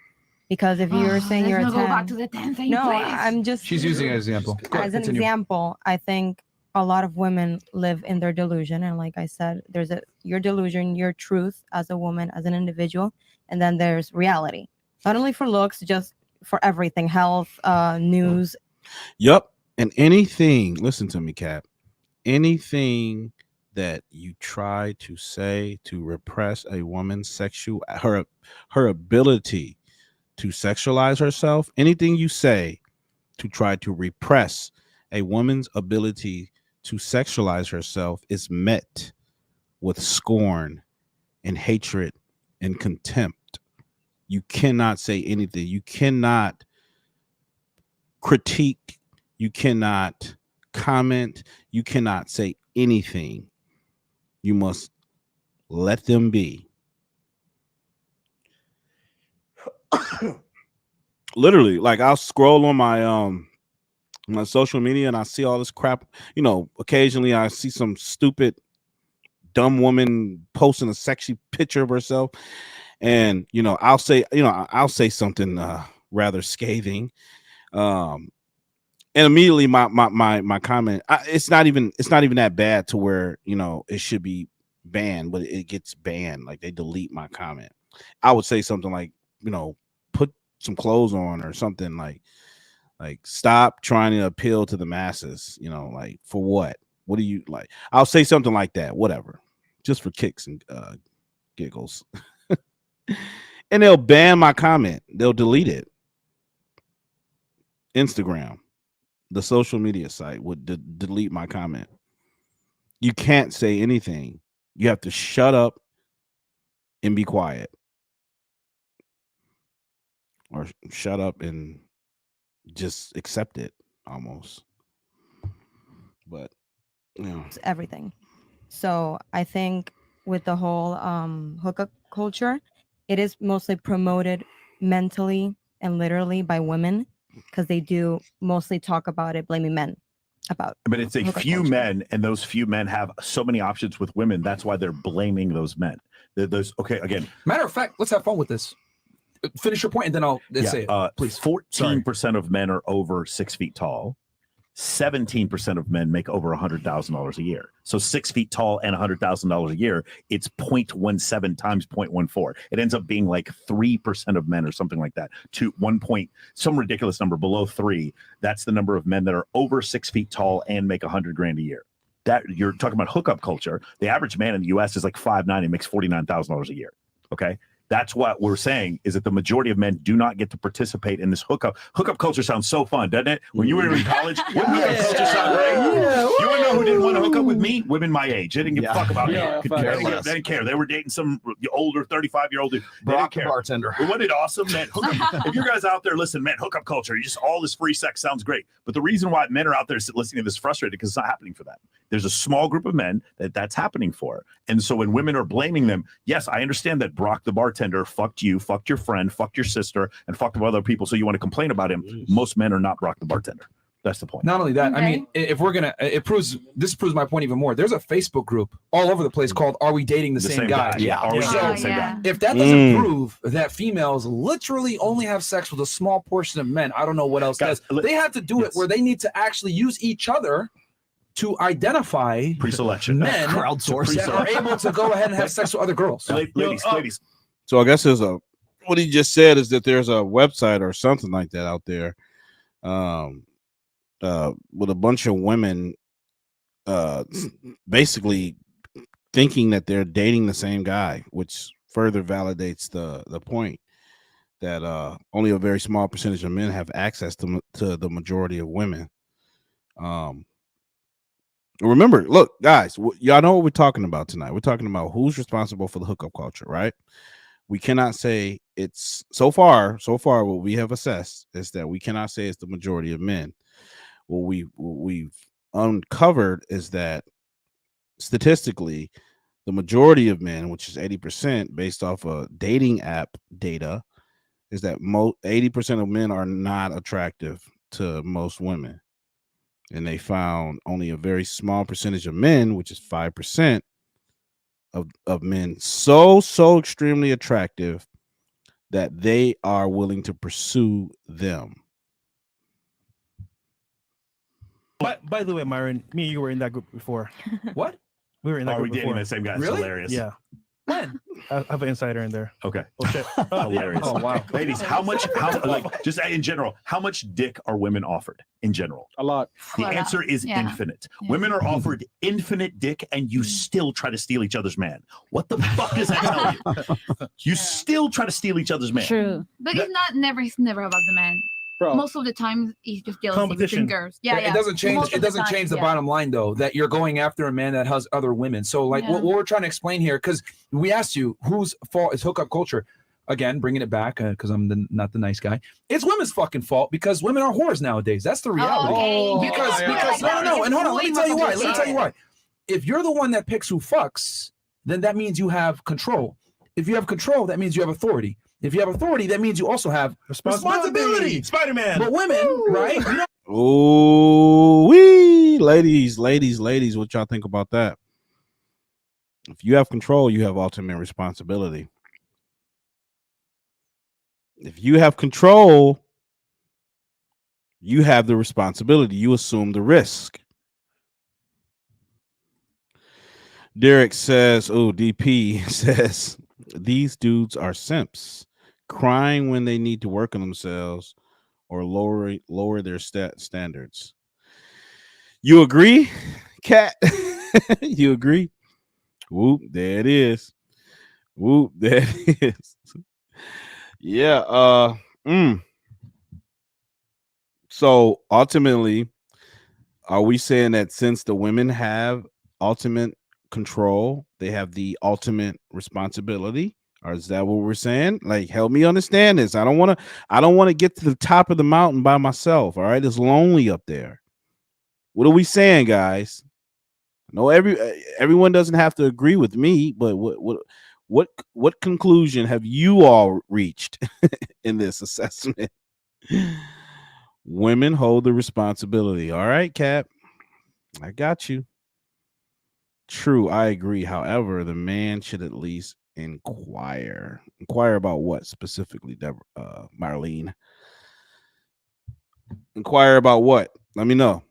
Because if you're saying you're a 10, go back to the 10 thing, no, please. I'm just She's using it as an example. Go ahead, as an continue. example. I think a lot of women live in their delusion, and like I said, there's your delusion, your truth as a woman, as an individual, and then there's reality. Not only for looks, just for everything, health, news. Yep. And anything, listen to me, Cap. Anything that you try to say to repress a woman's her ability to sexualize herself, anything you say to try to repress a woman's ability to sexualize herself is met with scorn and hatred and contempt. You cannot say anything. You cannot critique. You cannot comment. You cannot say anything. You must let them be. Literally, like I'll scroll on my social media and I see all this crap. Occasionally I see some stupid, dumb woman posting a sexy picture of herself, and I'll say something rather scathing, And immediately my comment, it's not even that bad to where, you know, it should be banned, but it gets banned. Like they delete my comment. I would say something like, you know, put some clothes on or something like stop trying to appeal to the masses, you know, like for what? What do you like? I'll say something like that, whatever, just for kicks and giggles. And they'll ban my comment. They'll delete it. Instagram, the social media site, would delete my comment. You can't say anything. You have to shut up and be quiet, or shut up and just accept it almost. But you know, It's everything. So I think with the whole hookup culture, it is mostly promoted mentally and literally by women, because they do mostly talk about it, blaming men about. But it's a few culture. men, and those few men have so many options with women. That's why they're blaming those men. Those okay. Again, matter of fact, let's have fun with this. Finish your point, and then I'll say it. Please. 14% of men are over 6 feet tall. 17% of men make over $100,000 a year. So 6 feet tall and $100,000 a year, it's 0.17 times 0.14. It ends up being like 3% of men or something like that. To 1 point, some ridiculous number below 3. That's the number of men that are over 6 feet tall and make $100,000 a year. That you're talking about hookup culture. The average man in the U.S. is like 5'9" and makes $49,000 a year. Okay. That's what we're saying, is that the majority of men do not get to participate in this hookup. Hookup culture sounds so fun, doesn't it? When you were in college, wouldn't hookup culture sound great? You want to know who didn't want to hook up with me? Women my age. They didn't give a fuck about me. They didn't care. They were dating some older 35-year-old dude. They didn't care. Bartender. Wasn't it awesome, man? If you guys out there, listen, man, hookup culture, just all this free sex sounds great. But the reason why men are out there listening to this frustrated, because it's not happening for them. There's a small group of men that's happening for. And so when women are blaming them, yes, I understand that Brock the bartender fucked you, fucked your friend, fucked your sister, and fucked other people. So you want to complain about him. Most men are not Brock the bartender. That's the point. Not only that, I mean, if we're gonna, this proves my point even more. There's a Facebook group all over the place called "Are We Dating the Same Guy?" Yeah. Are we dating the same guy? If that doesn't prove that females literally only have sex with a small portion of men, I don't know what else does. They have to do it where they need to actually use each other to identify pre-selection men crowdsource that are able to go ahead and have sex with other girls. Ladies. So I guess what he just said is that there's a website or something like that out there, with a bunch of women, basically thinking that they're dating the same guy, which further validates the point that only a very small percentage of men have access to the majority of women. Remember, look, guys, y'all know what we're talking about tonight. We're talking about who's responsible for the hookup culture, right? We cannot say it's so far what we have assessed is that we cannot say it's the majority of men. What we've uncovered is that statistically, the majority of men, which is 80% based off of dating app data, is that 80% of men are not attractive to most women. And they found only a very small percentage of men, which is 5% of men, so extremely attractive that they are willing to pursue them. By the way, Myron, me and you were in that group before. What? We were in that Are we group dating before. the same guy? It's Really? hilarious. Yeah. When? I have an insider in there. Okay. Oh shit. Hilarious. Oh wow. Ladies, how like just in general, how much dick are women offered in general? A lot. The A lot. answer is Yeah. infinite. Yeah. Women are offered infinite dick, and you still try to steal each other's man. What the fuck does that tell you? You still try to steal each other's man. True. But it's never about the man. Bro. Most of the time, it's just jealousy Competition. between girls. Yeah, It doesn't change. Most It of the doesn't time, change the yeah. bottom line, though, that you're going after a man that has other women. So, like, Yeah. what we're trying to explain here, because we asked you whose fault is hookup culture. Again, bringing it back because I'm not the nice guy. It's women's fucking fault because women are whores nowadays. That's the reality. okay. Because no, and hold on. Let me tell you why. If you're the one that picks who fucks, then that means you have control. If you have control, that means you have authority. If you have authority, that means you also have responsibility. Spider-Man. But women, right? You know, Oh, ladies, what y'all think about that? If you have control, you have ultimate responsibility. If you have control, You have the responsibility. You assume the risk. Derek says, oh, DP says, these dudes are simps, crying when they need to work on themselves or lower their standards. You agree, Cat? You agree? Whoop, there it is. Whoop, there it is. Yeah. So ultimately, are we saying that since the women have ultimate control, they have the ultimate responsibility? Or is that what we're saying? Like, help me understand this. I don't want to get to the top of the mountain by myself. All right. It's lonely up there. What are we saying, guys? No, everyone doesn't have to agree with me, but what conclusion have you all reached in this assessment? Women hold the responsibility. All right, Cap. I got you. True, I agree. However, the man should at least inquire. Inquire about what specifically, Marlene? Inquire about what? Let me know.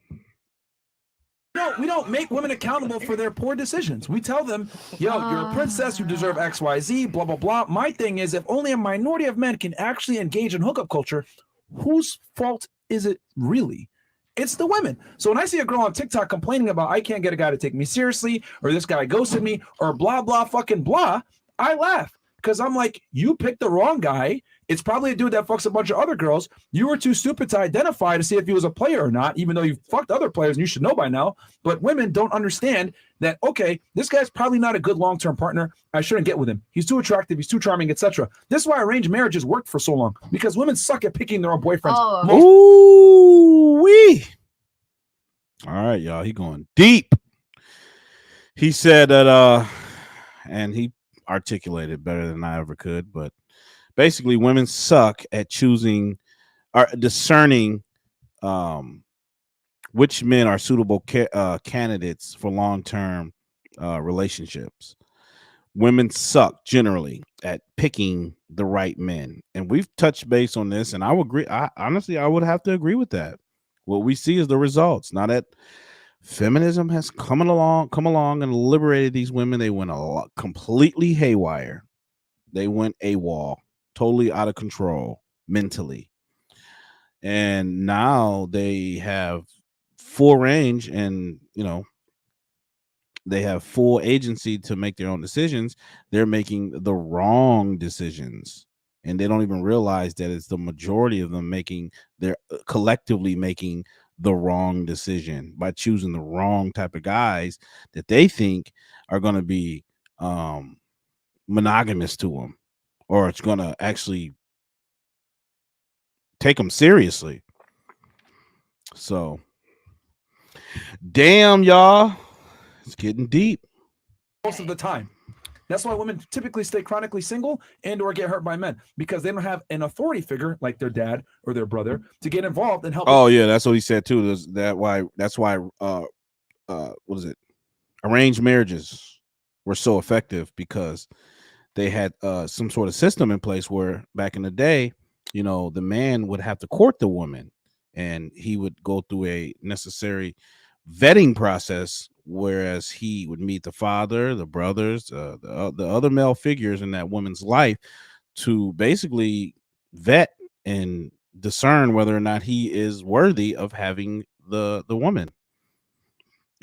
We don't make women accountable for their poor decisions. We tell them, yo, you're a princess, you deserve XYZ, blah, blah, blah. My thing is, if only a minority of men can actually engage in hookup culture, whose fault is it really? It's the women. So when I see a girl on TikTok complaining about I can't get a guy to take me seriously, or this guy ghosted me, or blah, blah, fucking blah, I laugh. Because I'm like, you picked the wrong guy. It's probably a dude that fucks a bunch of other girls. You were too stupid to identify to see if he was a player or not, even though you fucked other players and you should know by now. But women don't understand that, okay, this guy's probably not a good long-term partner. I shouldn't get with him. He's too attractive. He's too charming, etc. This is why arranged marriages worked for so long, because women suck at picking their own boyfriends. Ooh-wee. All right, y'all. He going deep. He said that, and he articulated better than I ever could, but basically women suck at choosing or discerning which men are suitable candidates for long-term relationships. Women suck generally at picking the right men, and we've touched base on this, and I would agree. Honestly, I would have to agree with that. What we see is the results. Now that feminism has come along and liberated these women, they went completely haywire. They went AWOL, totally out of control mentally. And now they have full range and, they have full agency to make their own decisions. They're making the wrong decisions. And they don't even realize that it's the majority of them they're collectively making the wrong decision by choosing the wrong type of guys that they think are going to be monogamous to them, or it's going to actually take them seriously. So, damn, y'all, it's getting deep. Most of the time. That's why women typically stay chronically single and or get hurt by men, because they don't have an authority figure like their dad or their brother to get involved and help. Oh yeah, that's what he said too. That's why what is it? Arranged marriages were so effective, because they had some sort of system in place where back in the day, the man would have to court the woman, and he would go through a necessary vetting process, whereas he would meet the father, the brothers, the other male figures in that woman's life to basically vet and discern whether or not he is worthy of having the woman,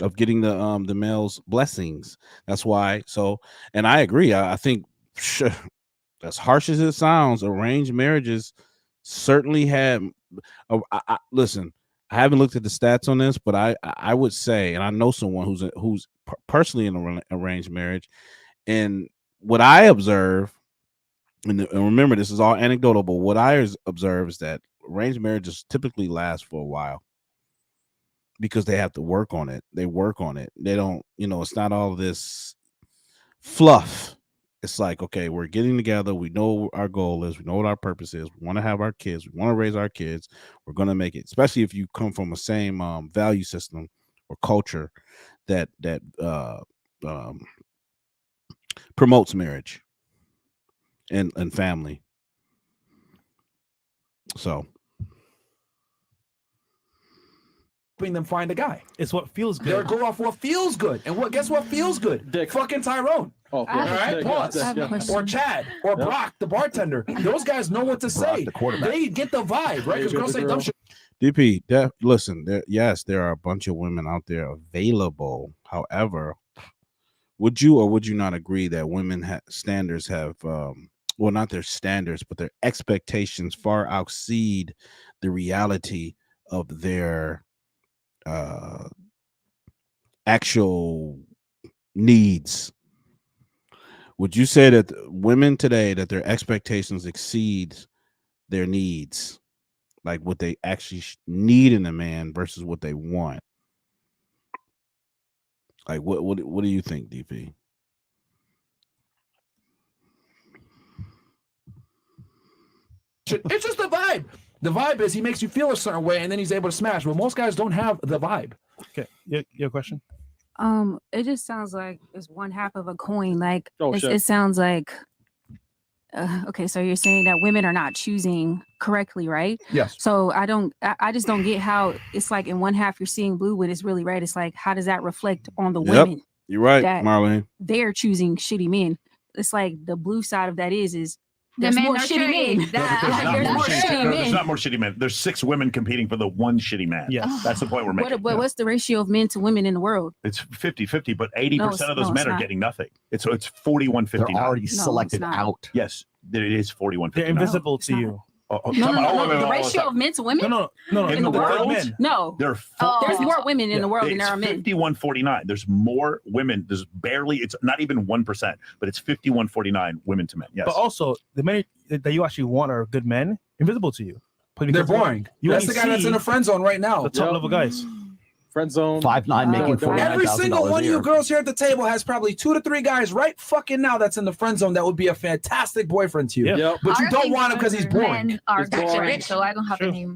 of getting the male's blessings. That's why. So, and I agree. I think, as harsh as it sounds, arranged marriages certainly had. Listen, I haven't looked at the stats on this, but I would say, and I know someone who's personally in an arranged marriage, and what I observe, and remember this is all anecdotal, but what I observe is that arranged marriages typically last for a while, because they have to work on it. They work on it. They don't, it's not all this fluff. It's like, okay, we're getting together. We know what our goal is. We know what our purpose is. We want to have our kids. We want to raise our kids. We're going to make it, especially if you come from the same value system or culture that promotes marriage and family. So helping them find a guy. It's what feels They're good. go off what feels good. And guess what feels good? Dick. Fucking Tyrone. Oh, I All have right, Dick, pause. yeah, I have a yeah. question. Or Chad, or Brock, the bartender. Those guys know what to say. the quarterback. They get the vibe, right? Because girls say dumb shit. DP, listen, yes, there are a bunch of women out there available. However, would you or would you not agree that women standards have, well, not their standards, but their expectations far exceed the reality of their actual needs? Would you say that women today, that their expectations exceed their needs, like what they actually need in a man versus what they want? Like what do you think, DP? It's just the vibe. The vibe is he makes you feel a certain way, and then he's able to smash. But most guys don't have the vibe. Okay, your question. It just sounds like it's one half of a coin. Like Oh, shit. it sounds like okay, so you're saying that women are not choosing correctly, right? Yes. So I just don't get how it's like in one half you're seeing blue when it's really red. It's like, how does that reflect on the Yep. women? You're right, that Marlene. They're choosing shitty men. It's like the blue side of that is The there's men more are shitty shitty. men. That- There's not There's more more shitty- shitty no, there's men. not more shitty men. There's 6 women competing for the one shitty man. Yes. That's the point we're making. What's the ratio of men to women in the world? It's 50-50, but 80% of those no, men it's are not. getting nothing. It's 41-59. They're already it's selected not. out. Yes, it is 41-59. They're invisible to not. you. The ratio of men to women? No. In the They're world? men. No. There's There's more women in the world than there are men. 51-49. There's more women. There's barely, it's not even 1%, but it's 51-49 women to men. Yes. But also, the men that you actually want are good men, invisible to you. They're boring. That's the guy that's in the friend zone right now. The top level guys. Friend zone. 5'9" making $49,000 Every single one a of you year. girls here at the table has probably 2 to 3 guys right fucking now that's in the friend zone that would be a fantastic boyfriend to you. Yeah. But you I don't think want him because he's boring. Men are He's boring. different, so I don't have True. any.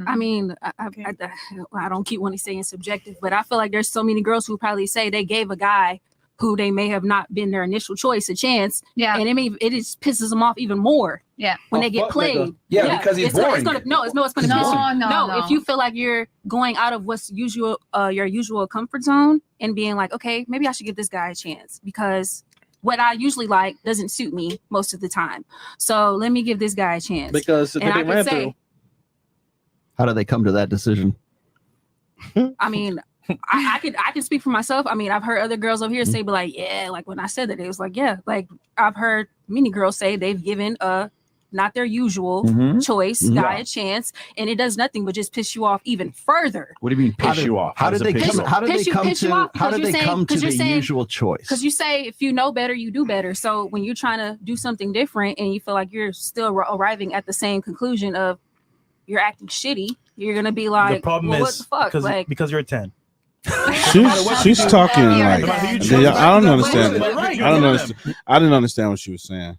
I mean, I don't keep wanting to say it's subjective, but I feel like there's so many girls who probably say they gave a guy who they may have not been their initial choice a chance, Yeah. and it just pisses them off even more Yeah. when Oh, they get fuck, played. nigga. Yeah, because he's it's gonna- boring. It's gonna, no, it's gonna No, piss you. no. If you feel like you're going out of what's usual, your usual comfort zone, and being like, okay, maybe I should give this guy a chance because what I usually like doesn't suit me most of the time. So let me give this guy a chance. Because they and I ran could say, through. How do they come to that decision? I mean, I can speak for myself. I mean, I've heard other girls over here say, but like, yeah, like when I said that, it was like, yeah, like I've heard many girls say they've given not their usual choice guy a chance, and it does nothing but just piss you off even further. What do you mean piss you off? How did they piss come? you off? How did they Piss you- come piss you to? off How because did you're they saying- come to because you're the saying- usual choice? Because you say if you know better, you do better. So when you're trying to do something different and you feel like you're still arriving at the same conclusion of you're acting shitty, you're gonna be like, The problem well, is what the fuck? because you're a 10. She's talking like No matter who you choose, I don't understand. Right, right. I don't understand. I didn't understand what she was saying.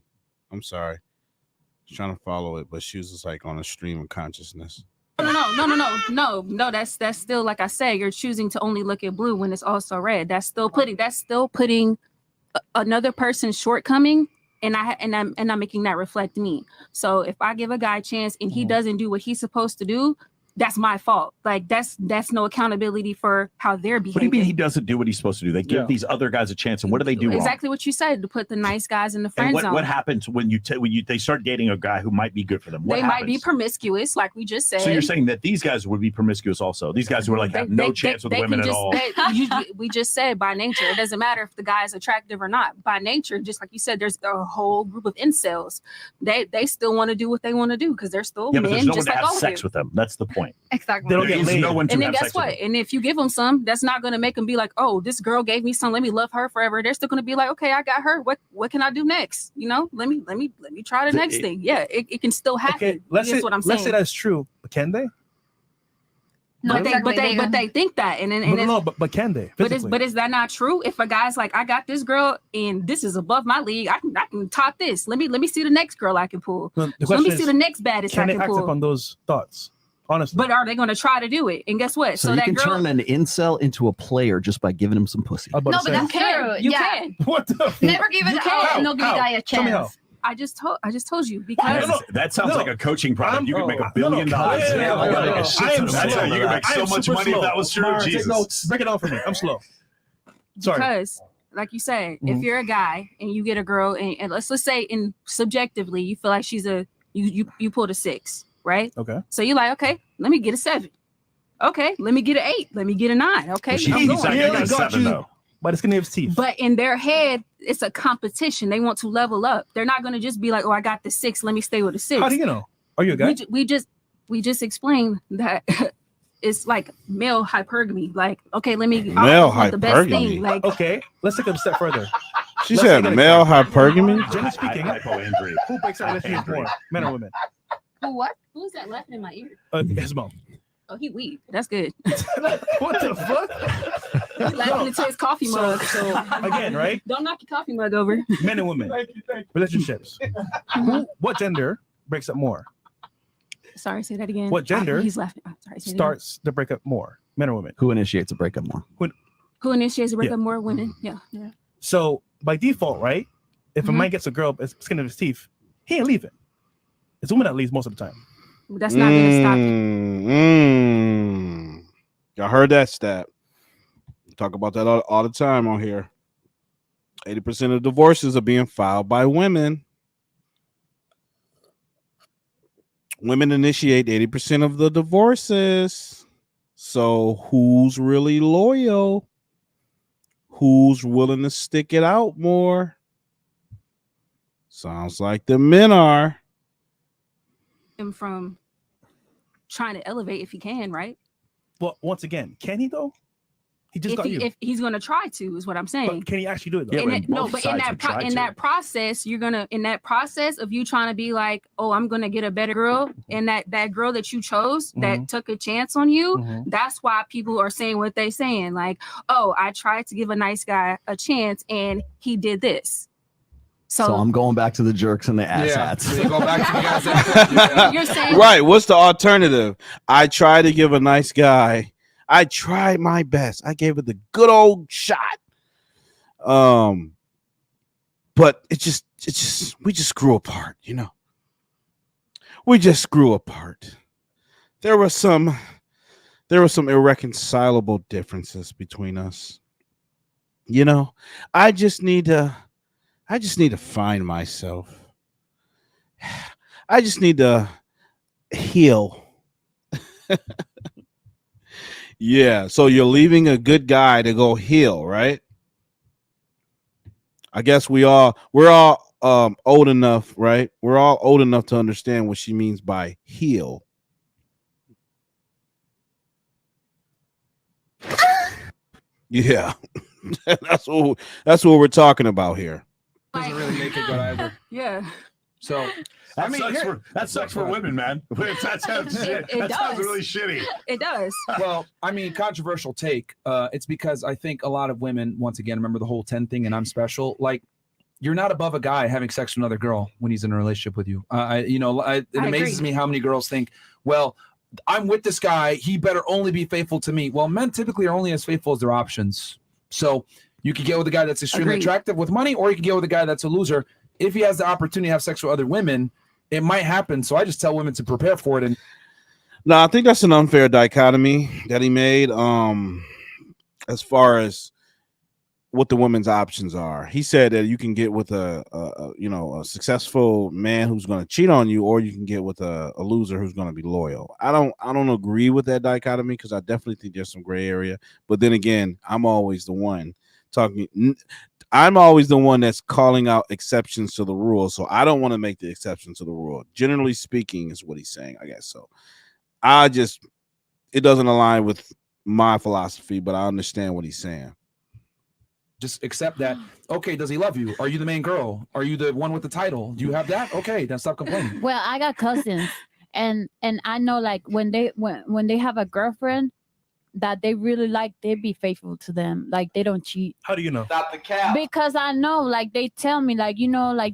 I'm sorry. I was trying to follow it, but she was just like on a stream of consciousness. No. That's still, like I said, you're choosing to only look at blue when it's also red. That's still putting another person's shortcoming, and I'm making that reflect me. So if I give a guy a chance and he doesn't do what he's supposed to do, that's my fault. Like that's no accountability for how they're behaving. What do you mean he doesn't do what he's supposed to do? They give Yeah. these other guys a chance, and what do they do wrong? Exactly what you said, to put the nice guys in the friend And zone. what happens when they start dating a guy who might be good for them? What They happens? might be promiscuous, like we just said. So you're saying that these guys would be promiscuous also? These guys who are like have no chance with women at all? We just said by nature, it doesn't matter if the guy is attractive or not. By nature, just like you said, there's a whole group of incels. They still want to do what they want to do because they're still Yeah, but men, there's no one just to like have all sex of you. with them. That's the point. Exactly. They don't There get is laid. no one to And then have guess sex with what? them. And if you give them some, that's not going to make them be like, oh, this girl gave me some. Let me love her forever. They're still going to be like, okay, I got her. What can I do next? You know, let me try the next thing. Yeah, it can still happen. Okay, let's That's say what I'm let's say saying. that's true. But can they? No, But exactly. they think that, and then No, but can they? Physically? is that not true? If a guy's like, I got this girl and this is above my league, I can top this. Let me see the next girl I can pull. No, the Let question me see is, the next baddest I can they can act pull. upon those thoughts? Honestly, But are they going to try to do it? And guess what? So you that can girl, turn an incel into a player just by giving him some pussy. I'm about No, to but say, that's you can. true. You Yeah. can. what the? Never give it You can. no give a guy a Tell me how. chance. I just told you because That sounds like a coaching product. You could make $1 billion. You could make so much money if that was true. Mara, take Jesus. notes. Break it down for me. I'm slow. Sorry. Because like you said, Mhm. if you're a guy and you get a girl and let's say in subjectively you feel like she's you pulled a 6, right? Okay. So you're like, okay, let me get a 7. Okay, let me get an 8. Let me get a 9. Okay, He's I'm not going. gonna get 7 though. But it's gonna have teeth. But in their head, it's a competition. They want to level up. They're not going to just be like, oh, I got the 6. Let me stay with the 6. How do you know? Are you a guy? We just explained that it's like male hypergamy. Like, okay, let me Male I want the best hypergamy. thing. Like, Okay, let's take it a step further. She Let's said take it male again. hypergamy. Generally speaking, Hypoandry. who breaks out relationships more, men or women? who what? Who's that laughing in my ear? His mom. Oh, he weak. That's good. What the fuck? He's laughing into his coffee mug. So again, right? Don't knock your coffee mug over. Men and women, relationships. What gender breaks up more? Sorry, say that again. What gender He's laughing. Oh, sorry, say that again. Starts the breakup more, men or women? Who initiates a breakup more? Who initiates a breakup Yeah. more? Women. Yeah. So by default, right? If a man gets a girl at the skin of his teeth, he ain't leaving. It's a woman that leaves most of the time. That's not going to stop it. Y'all heard that stat. We talk about that all the time on here. 80% of divorces are being filed by women. Women initiate 80% of the divorces. So who's really loyal? Who's willing to stick it out more? Sounds like the men are. Him from trying to elevate if he can, right? Well, once again, can he though? He just got you. If he's gonna try to, is what I'm saying. But can he actually do it though? And but in that process, you're gonna in that process of you trying to be like, oh, I'm gonna get a better girl, and that girl that you chose that took a chance on you, that's why people are saying what they're saying. Like, oh, I tried to give a nice guy a chance, and he did this. So I'm going back to the jerks and the ass Yeah, hats. so you go back to the guys that You're saying Right. What's the alternative? I tried to give a nice guy. I tried my best. I gave it the good old shot. But it just we just grew apart, you know. We just grew apart. There were some irreconcilable differences between us. You know, I just need to find myself. I just need to heal. Yeah, so you're leaving a good guy to go heal, right? I guess we're all old enough, right? We're all old enough to understand what she means by heal. Yeah. that's what we're talking about here. doesn't really make it good either. Yeah. So That sucks for women, man. That sounds really shitty. It does. Well, I mean, controversial take. It's because I think a lot of women, once again, remember the whole 10 thing and I'm special. Like, you're not above a guy having sex with another girl when he's in a relationship with you. It amazes me how many girls think, well, I'm with this guy. He better only be faithful to me. Well, men typically are only as faithful as their options. So you could get with a guy that's extremely attractive with money, or you could get with a guy that's a loser. If he has the opportunity to have sex with other women, it might happen. So I just tell women to prepare for it. And no, I think that's an unfair dichotomy that he made. As far as what the women's options are, he said that you can get with a successful man who's going to cheat on you, or you can get with a loser who's going to be loyal. I don't agree with that dichotomy because I definitely think there's some gray area. But then again, I'm always the one that's calling out exceptions to the rule. So I don't want to make the exception to the rule. Generally speaking, is what he's saying, I guess. So it doesn't align with my philosophy, but I understand what he's saying. just accept that. Okay, does he love you? Are you the main girl? Are you the one with the title? Do you have that? Okay, then stop complaining. Well, I got cousins, and I know like when they have a girlfriend that they really like, they be faithful to them. Like they don't cheat. How do you know? Not the cap. Because I know, like they tell me, like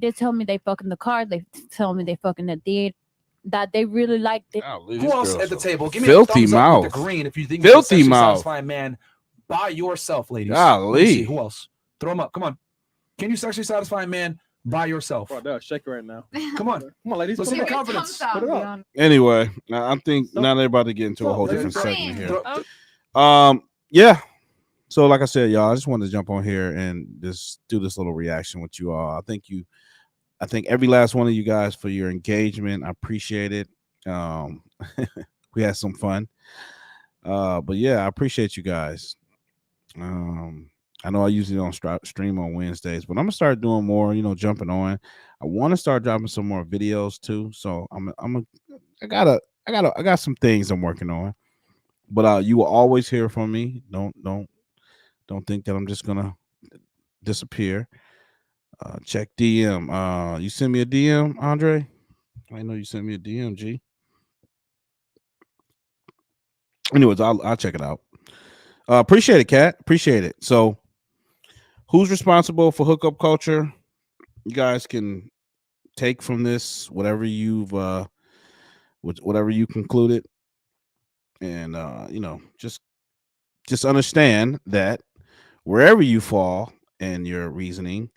they tell me they fucking the car, they tell me they fucking the date, that they really like. Who else at the table? Give me filthy a thumbs mouth. up with the green if you think Filthy you're a mouth. sexually satisfying man by yourself, ladies. Golly. Let me see, who else? Throw them up. Come on. Can you sexually satisfy a man by yourself. Bro, they'll shake right now. Come on. Come on, ladies. Let's Put see it the up. confidence. Put it up. Anyway, I think now they're about to get into a whole different segment here. Throw- Yeah. So like I said, y'all, I just wanted to jump on here and just do this little reaction with you all. I thank every last one of you guys for your engagement. I appreciate it. We had some fun. But yeah, I appreciate you guys. I know I usually don't stream on Wednesdays, but I'm gonna start doing more, jumping on. I want to start dropping some more videos too. So I got some things I'm working on. But you will always hear from me. Don't think that I'm just gonna disappear. Check DM. You send me a DM, Andre? I know you sent me a DM, G. Anyways, I'll check it out. Appreciate it, Kat. Appreciate it. So, who's responsible for hookup culture? You guys can take from this whatever you concluded, and just understand that wherever you fall in your reasoning,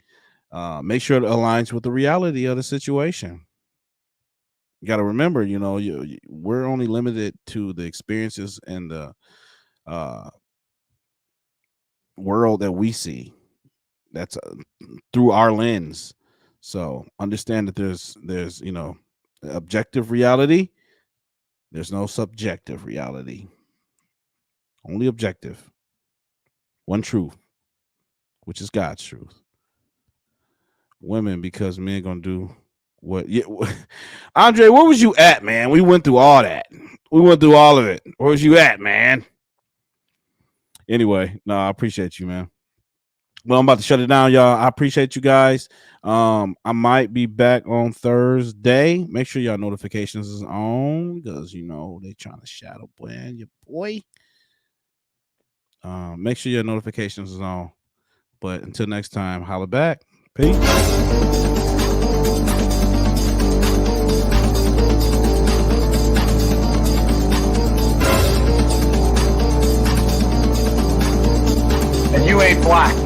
make sure it aligns with the reality of the situation. You got to remember, we're only limited to the experiences and the world that we see. That's through our lens. So understand that there's objective reality. There's no subjective reality. Only objective. One truth, which is God's truth. Women, because men gonna do what? Yeah, Andre, where was you at, man? We went through all that. We went through all of it. Where was you at, man? Anyway, no, I appreciate you, man. Well, I'm about to shut it down, y'all. I appreciate you guys. I might be back on Thursday. Make sure y'all notifications is on because they trying to shadow ban your boy. Make sure your notifications is on. But until next time, holla back. Peace. And you ain't black.